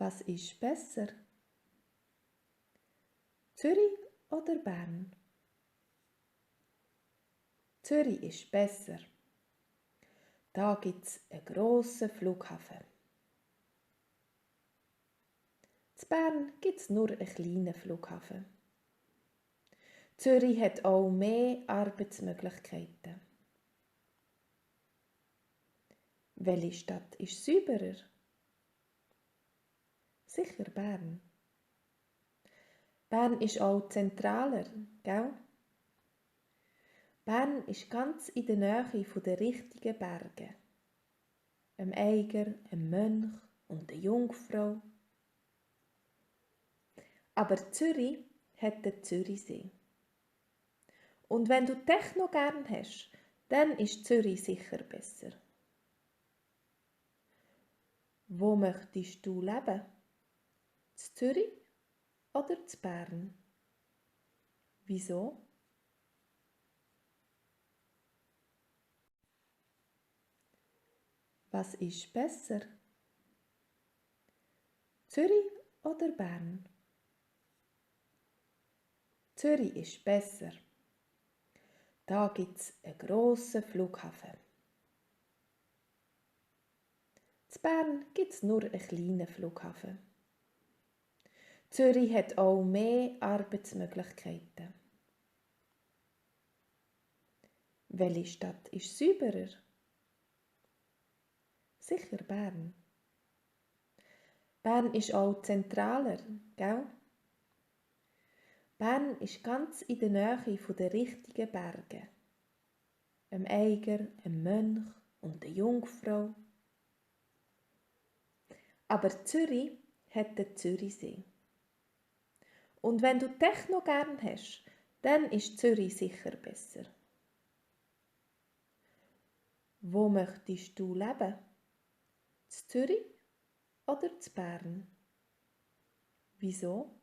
Was ist besser? Zürich oder Bern? Zürich ist besser. Da gibt's einen grossen Flughafen. In Bern gibt's nur einen kleinen Flughafen. Zürich hat auch mehr Arbeitsmöglichkeiten. Welche Stadt ist sauberer? Sicher Bern. Bern ist auch zentraler, gell? Bern ist ganz in der Nähe der richtigen Berge. Einem Eiger, einem Mönch und der Jungfrau. Aber Zürich hat den Zürichsee. Und wenn du Techno gern hast, dann ist Zürich sicher besser. Wo möchtest du leben? In Zürich oder in Bern? Wieso? Was ist besser? Zürich oder Bern? Zürich ist besser. Da gibt's einen grossen Flughafen. In Bern gibt's nur einen kleinen Flughafen. Zürich hat auch mehr Arbeitsmöglichkeiten. Welche Stadt ist sauberer? Sicher Bern. Bern ist auch zentraler, gell? Bern ist ganz in der Nähe der richtigen Berge. Einem Eiger, einem Mönch und der Jungfrau. Aber Zürich hat den Zürichsee. Und wenn du Techno gern hast, dann ist Zürich sicher besser. Wo möchtest du leben? In Zürich oder in Bern? Wieso?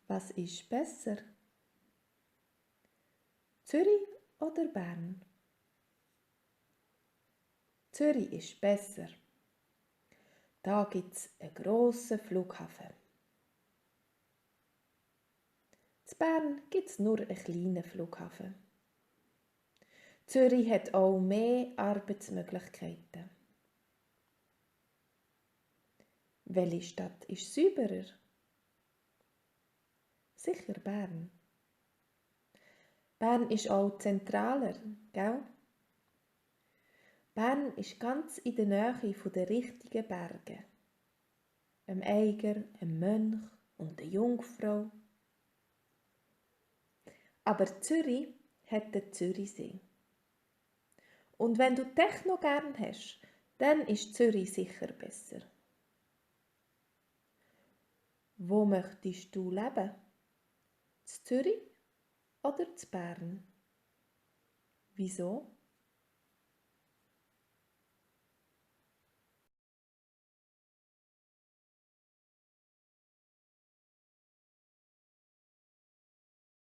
Was ist besser? Zürich oder Bern? Zürich ist besser. Da gibt's einen grossen Flughafen. In Bern gibt's nur einen kleinen Flughafen. Zürich hat auch mehr Arbeitsmöglichkeiten. Welche Stadt ist sauberer? Sicher Bern. Bern ist auch zentraler, gell? Bern ist ganz in der Nähe der richtigen Berge. Einem Eiger, einem Mönch und eine Jungfrau. Aber Zürich hat den Zürichsee. Und wenn du Techno gern hast, dann ist Zürich sicher besser. Wo möchtest du leben? In Zürich oder in Bern? Wieso?